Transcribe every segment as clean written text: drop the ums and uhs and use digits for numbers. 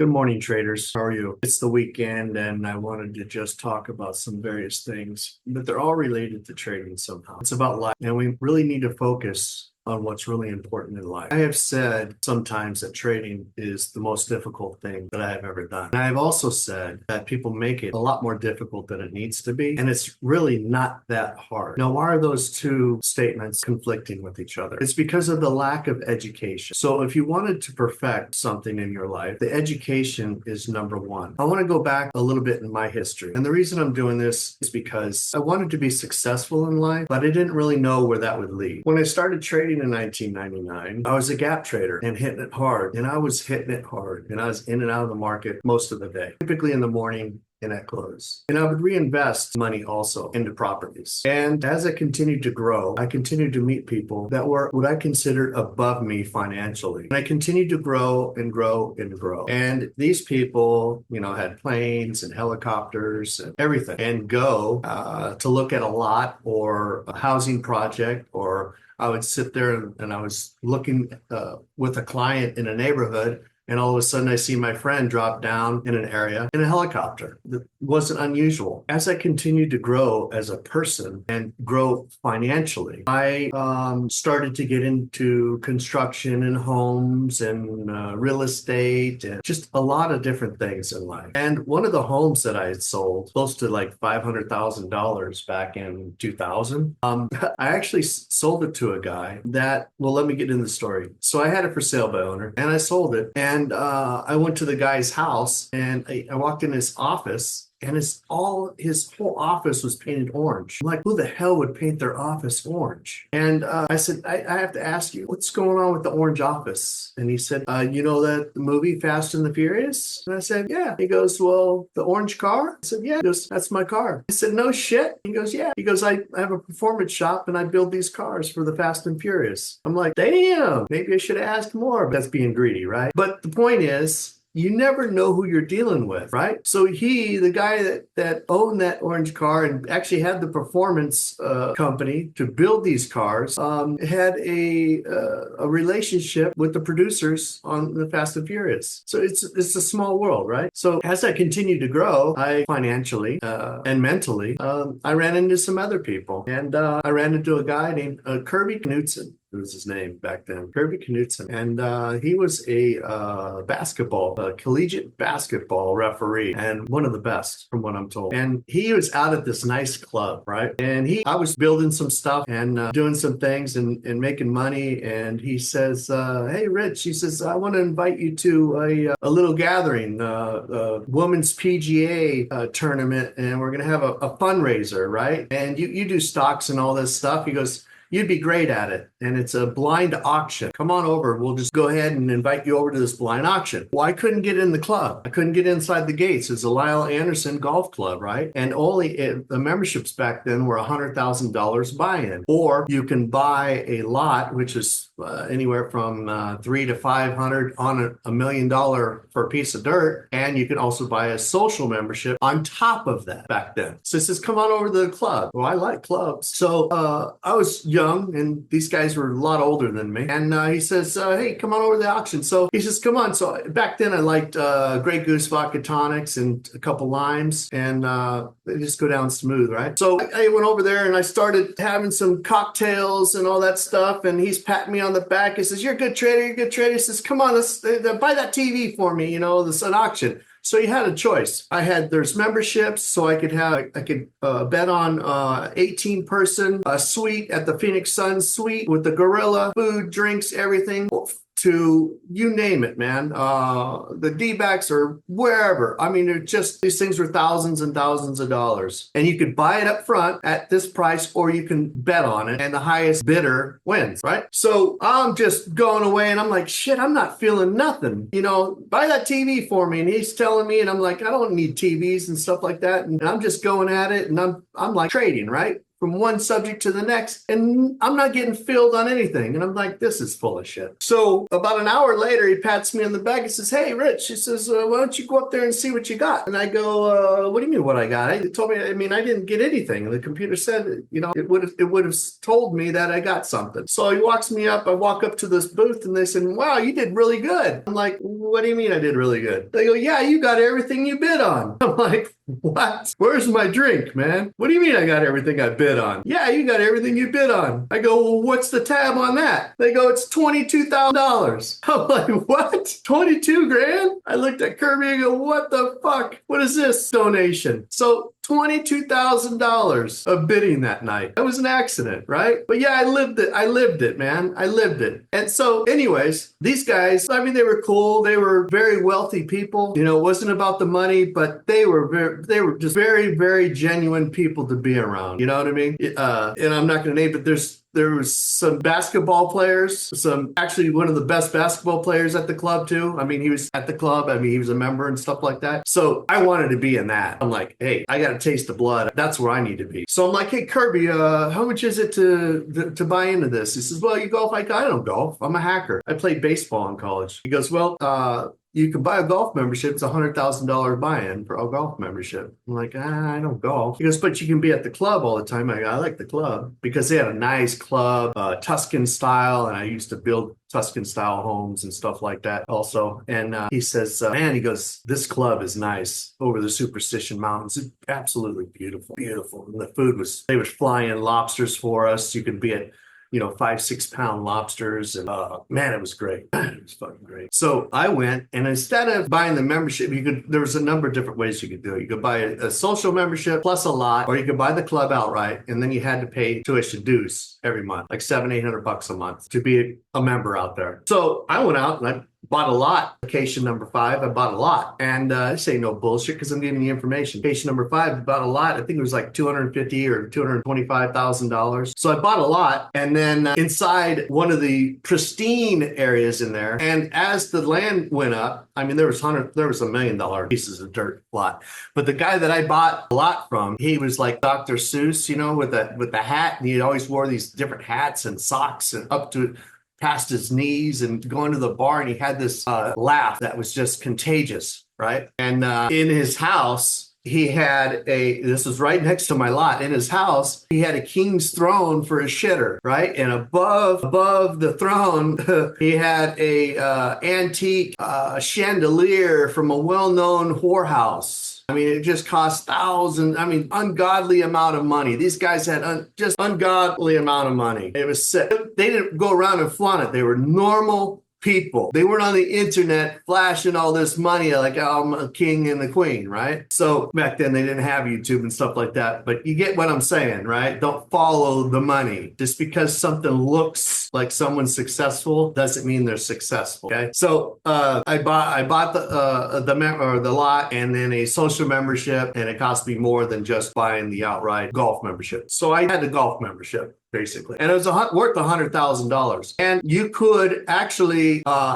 Good morning, traders. How are you? It's the weekend, and I wanted to just talk about some various things, but they're all related to trading somehow. It's about life, and we really need to focus on what's really important in life. I have said sometimes that trading is the most difficult thing that I have ever done. And I've also said that people make it a lot more difficult than it needs to be, and it's really not that hard. Now, why are those two statements conflicting with each other? It's because of the lack of education. So if you wanted to perfect something in your life, the education is number one. I want to go back a little bit in my history. And the reason I'm doing this is because I wanted to be successful in life, but I didn't really know where that would lead. When I started trading in 1999, I was a gap trader and hitting it hard. And I was hitting it hard. And I was in and out of the market most of the day, typically in the morning and at close. And I would reinvest money also into properties. And as I continued to grow, I continued to meet people that were what I considered above me financially. And I continued to grow and grow and grow. And these people, had planes and helicopters and everything, and go to look at a lot or a housing project, or I would sit there and I was looking with a client in a neighborhood, and all of a sudden I see my friend drop down in an area in a helicopter. That wasn't unusual. As I continued to grow as a person and grow financially, I started to get into construction and homes and real estate and just a lot of different things in life. And one of the homes that I had sold, close to like $500,000 back in 2000, I actually sold it to a guy that, well, let me get into the story. So I had it for sale by owner, and I sold it. And I went to the guy's house, and I walked in his office, and his whole office was painted orange. I'm like, who the hell would paint their office orange? And I said, I have to ask you, what's going on with the orange office? And he said, you know that the movie Fast and the Furious? And I said, yeah. He goes, well, the orange car? I said, yeah. He goes, that's my car. I said, no shit. He goes, yeah. He goes, I have a performance shop and I build these cars for the Fast and Furious. I'm like, damn, maybe I should have asked more. That's being greedy, right? But the point is, you never know who you're dealing with, right? So the guy that owned that orange car and actually had the performance company to build these cars, had a relationship with the producers on the Fast and Furious. So it's a small world, right? So as I continued to grow, I financially and mentally, I ran into some other people, and I ran into a guy named Kirby Knudsen. It was his name back then, Kirby Knudsen. And he was a collegiate basketball referee, and one of the best from what I'm told. And he was out at this nice club, right? And I was building some stuff and doing some things and making money. And he says, hey, Rich, he says, I want to invite you to a little gathering, a women's PGA tournament, and we're going to have a fundraiser, right? And you do stocks and all this stuff. He goes, you'd be great at it. And it's a blind auction. Come on over. We'll just go ahead and invite you over to this blind auction. Well, I couldn't get in the club. I couldn't get inside the gates. It's a Lyle Anderson golf club, right? And the memberships back then were $100,000 buy-in. Or you can buy a lot, which is anywhere from 3 to 500 on $1 million for a piece of dirt. And you can also buy a social membership on top of that back then. So it says, come on over to the club. Well, I like clubs. So I was young, and these guys were a lot older than me. And he says, hey, come on over to the auction. So he says, come on. So back then I liked Grey Goose vodka tonics and a couple limes, and they just go down smooth, right? So I went over there and I started having some cocktails and all that stuff. And he's patting me on the back. He says, you're a good trader. You're a good trader. He says, come on, let's buy that TV for me. This an auction. So you had a choice. There's memberships, so I could bet on 18 person suite at the Phoenix Sun suite with the gorilla, food, drinks, everything, to you name it, man. The D-backs or wherever. I mean, these things were thousands and thousands of dollars. And you could buy it up front at this price, or you can bet on it, and the highest bidder wins, right? So I'm just going away, and I'm like, shit, I'm not feeling nothing. Buy that TV for me. And he's telling me, and I'm like, I don't need TVs and stuff like that. And I'm just going at it, and I'm like trading, right? from one subject to the next, and I'm not getting filled on anything. And I'm like, this is full of shit. So about an hour later, he pats me on the back and says, hey, Rich, he says, why don't you go up there and see what you got? And I go, what do you mean what I got? He told me, I mean, I didn't get anything. And the computer said, you know, it would have told me that I got something. So he walks me up. I walk up to this booth and they said, wow, you did really good. I'm like, what do you mean I did really good? They go, yeah, you got everything you bid on. I'm like, what? Where's my drink, man? What do you mean I got everything I bid on? Yeah, you got everything you bid on. I go, well, what's the tab on that? They go, it's $22,000. I'm like, what? 22 grand? I looked at Kirby and go, what the fuck? What is this donation? So $22,000 of bidding that night. That was an accident, right? But yeah, I lived it, man. I lived it. And so anyways, these guys, I mean, they were cool. They were very wealthy people. You know, it wasn't about the money, but they were just very, very genuine people to be around. You know what I mean? And I'm not going to name, but there was some basketball players, actually one of the best basketball players at the club too. I mean, he was at the club. I mean, he was a member and stuff like that. So I wanted to be in that. I'm like, hey, I got to taste the blood. That's where I need to be. So I'm like, hey, Kirby, how much is it to buy into this? He says, well, you golf? I don't golf. I'm a hacker. I played baseball in college. He goes, well, you can buy a golf membership. It's $100,000 buy-in for a golf membership. I'm like, I don't golf. He goes, but you can be at the club all the time. I like the club because they had a nice club, Tuscan style, and I used to build Tuscan style homes and stuff like that also. And he says, man, he goes, this club is nice over the Superstition Mountains. It's absolutely beautiful, beautiful. And the food they would fly in lobsters for us. You could be at 5-6 pound lobsters. And man, it was great. It was fucking great. So I went, and instead of buying the membership, there was a number of different ways you could do it. You could buy a social membership plus a lot, or you could buy the club outright, and then you had to pay tuition dues every month, like $700-800 a month to be a member out there. So I went out and I bought a lot. Location number 5, I bought a lot. And I say no bullshit because I'm giving you information. Location number 5, I bought a lot. I think it was like $250,000 or $225,000. So I bought a lot. And then inside one of the pristine areas in there, and as the land went up, I mean, there was $1 million pieces of dirt lot. But the guy that I bought a lot from, he was like Dr. Seuss, with the hat. And he always wore these different hats and socks and up to past his knees and going to the bar, and he had this laugh that was just contagious, right? And in his house, he had this was right next to my lot. In his house, he had a king's throne for a shitter, right? And above the throne, he had a antique chandelier from a well-known whorehouse. I mean, it just cost thousands. I mean, ungodly amount of money. These guys had just ungodly amount of money. It was sick. They didn't go around and flaunt it. They were normal people. They weren't on the internet flashing all this money like, oh, I'm a king and the queen, right? So back then they didn't have YouTube and stuff like that. But you get what I'm saying, right? Don't follow the money. Just because something looks like someone's successful doesn't mean they're successful. Okay. So I bought the lot and then a social membership, and it cost me more than just buying the outright golf membership. So I had the golf membership, basically. And it was worth $100,000. And you could actually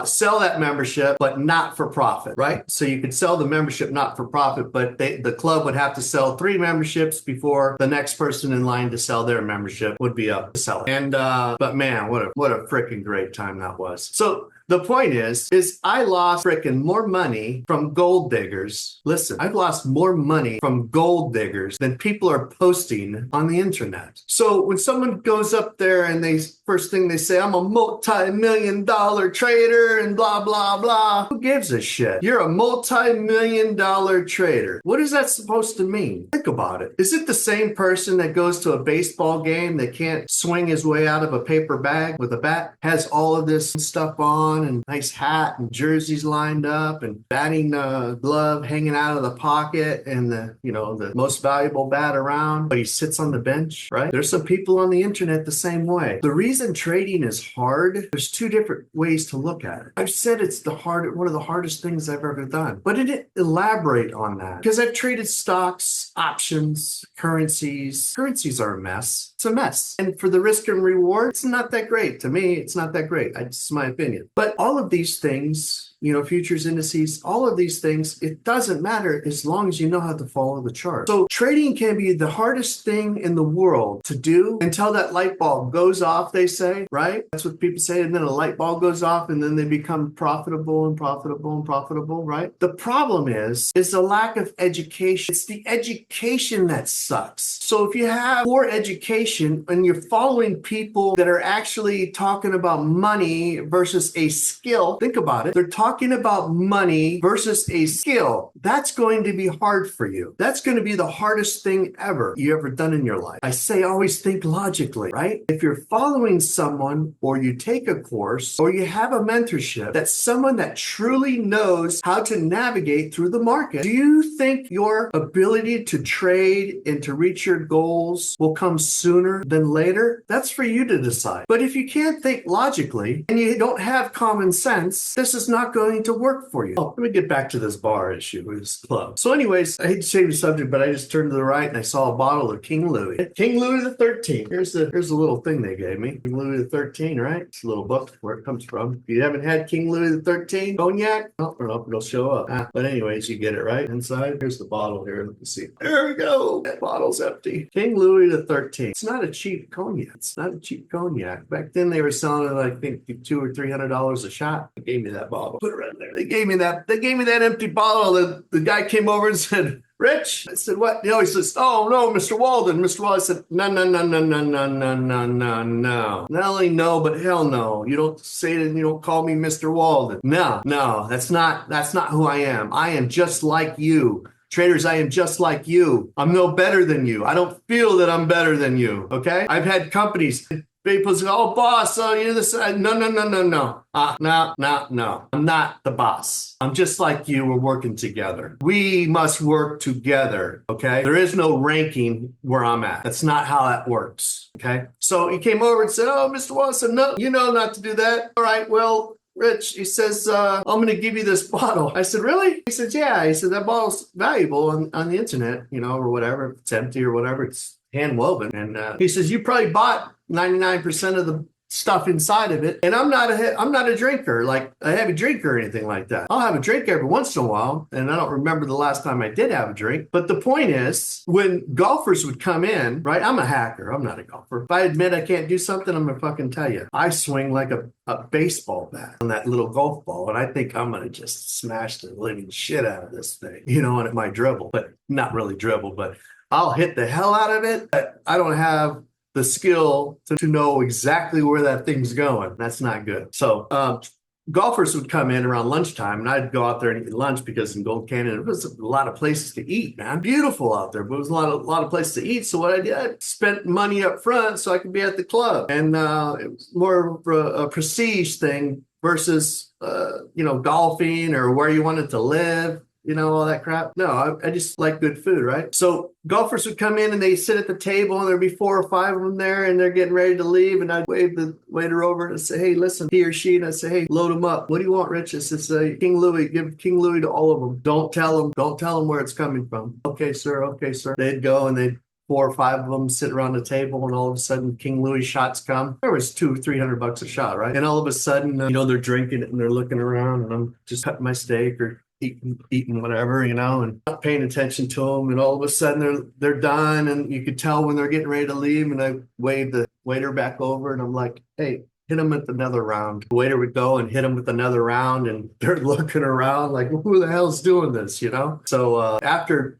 sell that membership, but not for profit, right? So you could sell the membership not for profit, but the club would have to sell 3 memberships before the next person in line to sell their membership would be up to sell it. And but man, what a freaking great time that was. So the point is I lost freaking more money from gold diggers. Listen, I've lost more money from gold diggers than people are posting on the internet. So when someone goes up there and first thing they say, I'm a multi-million-dollar trader and blah, blah, blah. Who gives a shit? You're a multi-million-dollar trader. What is that supposed to mean? Think about it. Is it the same person that goes to a baseball game that can't swing his way out of a paper bag with a bat, has all of this stuff on, and nice hat and jerseys lined up and batting glove hanging out of the pocket and the most valuable bat around, but he sits on the bench, right? There's some people on the internet the same way. The reason trading is hard, there's 2 different ways to look at it. I've said it's one of the hardest things I've ever done, but I didn't elaborate on that because I've traded stocks, options, currencies. Currencies are a mess. It's a mess. And for the risk and reward, it's not that great. To me, it's not that great. It's my opinion. But all of these things futures indices, all of these things, it doesn't matter as long as you know how to follow the chart. So trading can be the hardest thing in the world to do until that light bulb goes off, they say, right? That's what people say. And then a light bulb goes off and then they become profitable and profitable and profitable, right? The problem is the lack of education. It's the education that sucks. So if you have poor education and you're following people that are actually talking about money versus a skill, think about it. They're talking about money versus a skill. That's going to be hard for you. That's going to be the hardest thing you ever done in your life. I say always think logically, right? If you're following someone or you take a course or you have a mentorship, that's someone that truly knows how to navigate through the market. Do you think your ability to trade and to reach your goals will come sooner than later? That's for you to decide. But if you can't think logically and you don't have common sense, this is not going to work for you. Oh, let me get back to this bar issue with this club. So anyways, I hate to change the subject, but I just turned to the right and I saw a bottle of King Louis. King Louis the 13th. Here's the little thing they gave me. King Louis the 13, right? It's a little book where it comes from. If you haven't had King Louis the 13 cognac, I don't know if it'll show up. But anyways, you get it right inside. Here's the bottle here. Let me see. There we go. That bottle's empty. King Louis the 13th. It's not a cheap cognac. It's not a cheap cognac. Back then they were selling it, I think, $200 or $300 a shot. They gave me that bottle. Put it right there. They gave me that empty bottle. The guy came over and said, Rich? I said, what? He says, oh, no, Mr. Walden. Mr. Walden said, no. Not only no, but hell no. You don't say it and you don't call me Mr. Walden. No, that's not who I am. I am just like you. Traders, I am just like you. I'm no better than you. I don't feel that I'm better than you, okay? I've had companies, people say, oh, boss, you're this. No. No. I'm not the boss. I'm just like you. We're working together. We must work together, okay? There is no ranking where I'm at. That's not how that works, okay? So he came over and said, oh, Mr. Watson, no, you know not to do that. All right, well, Rich, he says, I'm going to give you this bottle. I said, really? He said, yeah. He said, that bottle's valuable on the internet, or whatever. If it's empty or whatever, it's hand woven. And he says, you probably bought 99% of the stuff inside of it. And I'm not a drinker, like a heavy drinker or anything like that. I'll have a drink every once in a while. And I don't remember the last time I did have a drink. But the point is, when golfers would come in, right? I'm a hacker. I'm not a golfer. If I admit I can't do something, I'm going to fucking tell you. I swing like a baseball bat on that little golf ball. And I think I'm going to just smash the living shit out of this thing, and it might dribble, but not really dribble, but I'll hit the hell out of it. But I don't have the skill to know exactly where that thing's going. That's not good. So golfers would come in around lunchtime and I'd go out there and eat lunch because in Gold Canyon, it was a lot of places to eat, man. Beautiful out there, but it was a lot of places to eat. So what I did, I spent money up front so I could be at the club. And it was more of a prestige thing versus, golfing or where you wanted to live. All that crap. No, I just like good food, right? So golfers would come in and they sit at the table and there'd be 4 or 5 of them there and they're getting ready to leave. And I'd wave the waiter over and say, hey, listen, he or she, and I'd say, hey, load them up. What do you want, Rich? I said, King Louis, give King Louis to all of them. Don't tell them where it's coming from. Okay, sir. They'd go and they'd 4 or 5 of them sit around the table, and all of a sudden King Louis shots come. There was $200-$300 a shot, right? And all of a sudden, they're drinking it and they're looking around, and I'm just cutting my steak or eating whatever, and not paying attention to them. And all of a sudden they're done, and you could tell when they're getting ready to leave. And I wave the waiter back over, and I'm like, hey, hit them with another round. The waiter would go and hit them with another round, and they're looking around like, who the hell's doing this, So after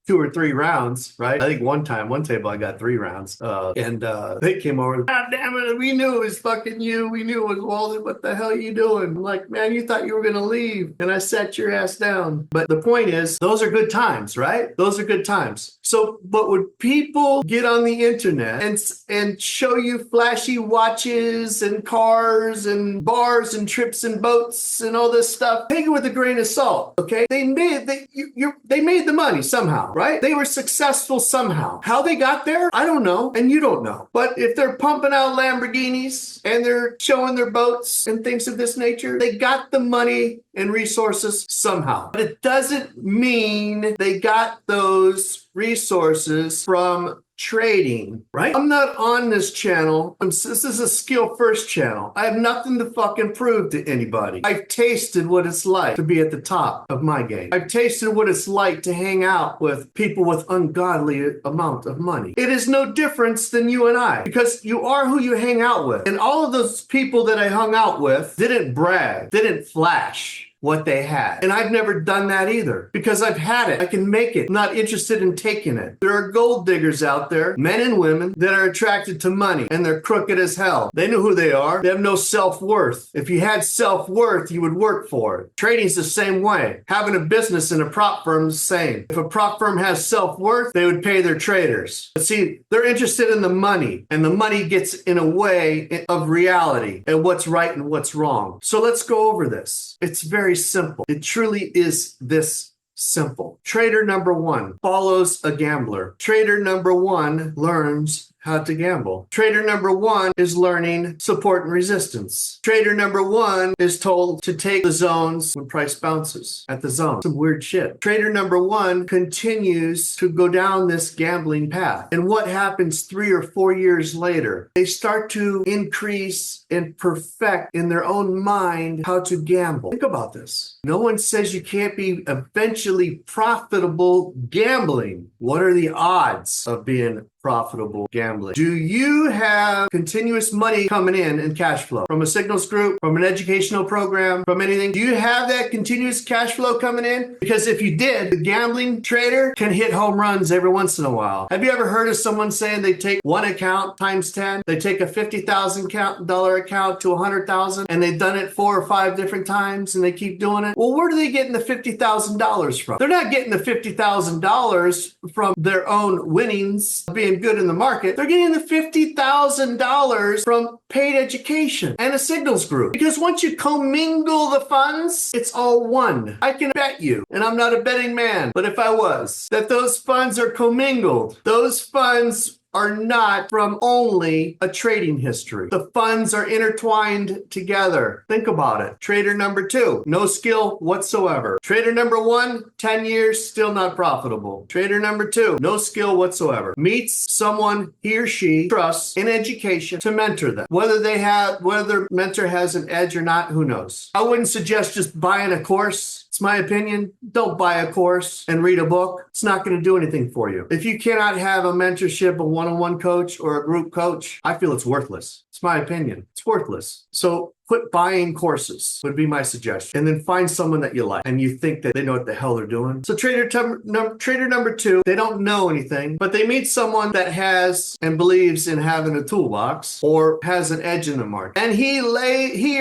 2 or 3 rounds, right? I think one table I got 3 rounds. And they came over, God damn it, we knew it was fucking you. We knew it was Walden. What the hell are you doing? I'm like, man, you thought you were going to leave. And I sat your ass down. But the point is, those are good times, right? Those are good times. So, but would people get on the internet and show you flashy watches and cars and bars and trips and boats and all this stuff? Take it with a grain of salt, okay? They made the money somehow, right? They were successful somehow. How they got there, I don't know, and you don't know. But if they're pumping out Lamborghinis and they're showing their boats and things of this nature, they got the money and resources somehow. But it doesn't mean they got those resources from trading, right? I'm not on this channel. This is a skill first channel. I have nothing to fucking prove to anybody. I've tasted what it's like to be at the top of my game. I've tasted what it's like to hang out with people with ungodly amount of money. It is no difference than you and I, because you are who you hang out with. And all of those people that I hung out with didn't brag, didn't flash what they had. And I've never done that either, because I've had it. I can make it. I'm not interested in taking it. There are gold diggers out there, men and women, that are attracted to money, and they're crooked as hell. They know who they are. They have no self-worth. If you had self-worth, you would work for it. Trading's the same way. Having a business and a prop firm is the same. If a prop firm has self-worth, they would pay their traders. But see, they're interested in the money, and the money gets in a way of reality and what's right and what's wrong. So let's go over this. It's very simple. It truly is this simple. Trader number one follows a gambler. Trader number one learns how to gamble. Trader number one is learning support and resistance. Trader number one is told to take the zones when price bounces at the zone. Some weird shit. Trader number one continues to go down this gambling path. And what happens 3 or 4 years later? They start to increase and perfect in their own mind how to gamble. Think about this. No one says you can't be eventually profitable gambling. What are the odds of being profitable gambling? Do you have continuous money coming in cash flow from a signals group, from an educational program, from anything? Do you have that continuous cash flow coming in? Because if you did, the gambling trader can hit home runs every once in a while. Have you ever heard of someone saying they take one account times 10? They take a $50,000 account to 100,000, and they've done it 4 or 5 different times, and they keep doing it. Well, where do they get the $50,000 from? They're not getting the $50,000 from their own winnings, being good in the market. They're getting the $50,000 from paid education and a signals group. Because once you commingle the funds, it's all one. I can bet you, and I'm not a betting man, but if I was, that those funds are commingled. Those funds are not from only a trading history. The funds are intertwined together. Think about it. Trader number two, no skill whatsoever. Trader number one, 10 years, still not profitable. Trader number two, no skill whatsoever. Meets someone he or she trusts in education to mentor them. Whether their mentor has an edge or not, who knows? I wouldn't suggest just buying a course. It's my opinion. Don't buy a course and read a book. It's not going to do anything for you. If you cannot have a mentorship, a one-on-one coach or a group coach, I feel it's worthless. It's my opinion. It's worthless. So quit buying courses would be my suggestion. And then find someone that you like and you think that they know what the hell they're doing. So trader number two, they don't know anything, but they meet someone that has and believes in having a toolbox or has an edge in the market. And he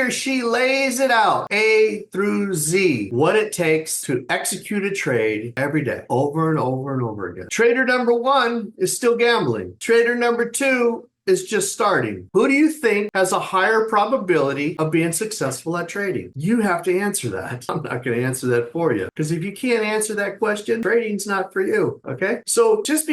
or she lays it out, A through Z, what it takes to execute a trade every day, over and over and over again. Trader number one is still gambling. Trader number two is just starting. Who do you think has a higher probability of being successful at trading? You have to answer that. I'm not going to answer that for you, because if you can't answer that question, trading's not for you. Okay? So just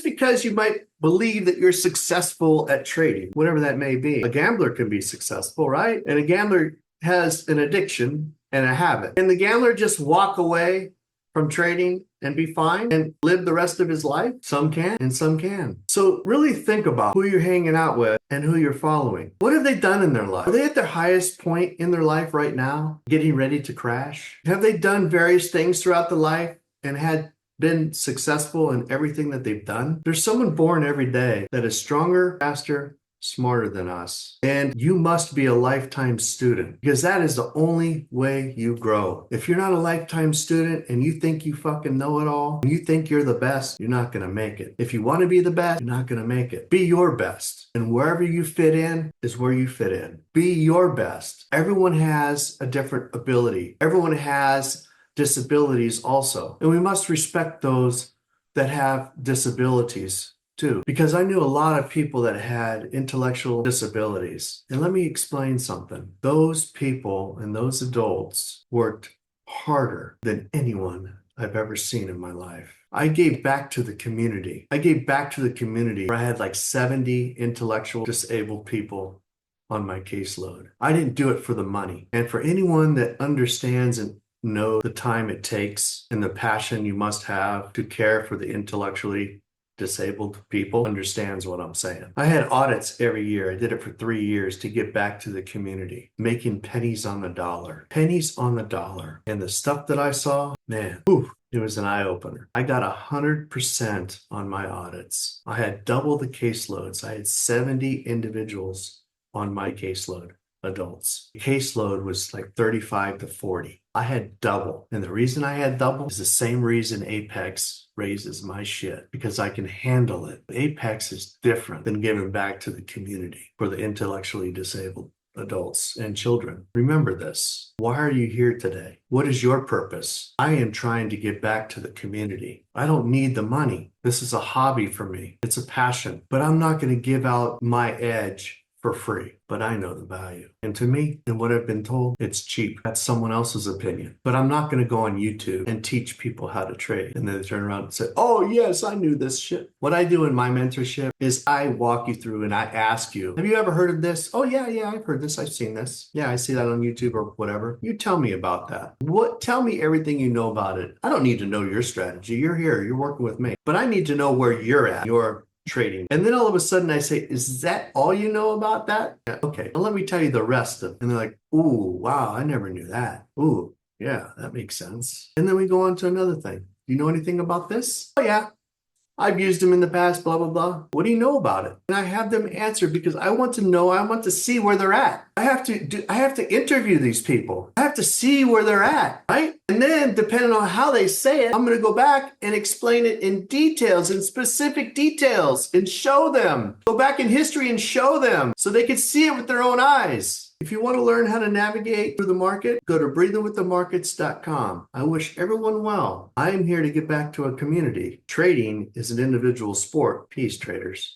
because you might believe that you're successful at trading, whatever that may be, a gambler can be successful, right? And a gambler has an addiction and a habit. Can the gambler just walk away from trading and be fine and live the rest of his life? Some can and some can. So really think about who you're hanging out with and who you're following. What have they done in their life? Are they at their highest point in their life right now, getting ready to crash? Have they done various things throughout the life and had been successful in everything that they've done? There's someone born every day that is stronger, faster, smarter than us. And you must be a lifetime student, because that is the only way you grow. If you're not a lifetime student and you think you fucking know it all, and you think you're the best, you're not going to make it. If you want to be the best, you're not going to make it. Be your best. And wherever you fit in is where you fit in. Be your best. Everyone has a different ability. Everyone has disabilities also. And we must respect those that have disabilities too, because I knew a lot of people that had intellectual disabilities. And let me explain something. Those people and those adults worked harder than anyone I've ever seen in my life. I gave back to the community. I gave back to the community where I had like 70 intellectual disabled people on my caseload. I didn't do it for the money. And for anyone that understands and know the time it takes and the passion you must have to care for the intellectually disabled people understands what I'm saying. I had audits every year. I did it for 3 years to get back to the community, making pennies on the dollar. Pennies on the dollar. And the stuff that I saw, man, whew, it was an eye-opener. I got 100% on my audits. I had double the caseloads. I had 70 individuals on my caseload, adults. The caseload was like 35 to 40. I had double. And the reason I had double is the same reason Apex raises my shit, because I can handle it. Apex is different than giving back to the community for the intellectually disabled adults and children. Remember this. Why are you here today? What is your purpose? I am trying to give back to the community. I don't need the money. This is a hobby for me. It's a passion, but I'm not going to give out my edge for free, but I know the value. And to me, and what I've been told, it's cheap. That's someone else's opinion. But I'm not going to go on YouTube and teach people how to trade. And then they turn around and say, oh, yes, I knew this shit. What I do in my mentorship is I walk you through and I ask you, have you ever heard of this? Oh, yeah, I've heard this. I've seen this. Yeah, I see that on YouTube or whatever. You tell me about that. Tell me everything you know about it. I don't need to know your strategy. You're here. You're working with me. But I need to know where you're at. Your trading. And then all of a sudden I say, is that all you know about that? Yeah, okay, well, let me tell you the rest of it. And they're like, ooh, wow, I never knew that. Ooh, yeah, that makes sense. And then we go on to another thing. You know anything about this? Oh yeah, I've used them in the past, blah, blah, blah. What do you know about it? And I have them answer because I want to know, I want to see where they're at. I have to interview these people. I have to see where they're at, right? And then depending on how they say it, I'm going to go back and explain it in details, in specific details, and show them. Go back in history and show them so they can see it with their own eyes. If you want to learn how to navigate through the market, go to breathingwiththemarkets.com. I wish everyone well. I am here to get back to a community. Trading is an individual sport. Peace, traders.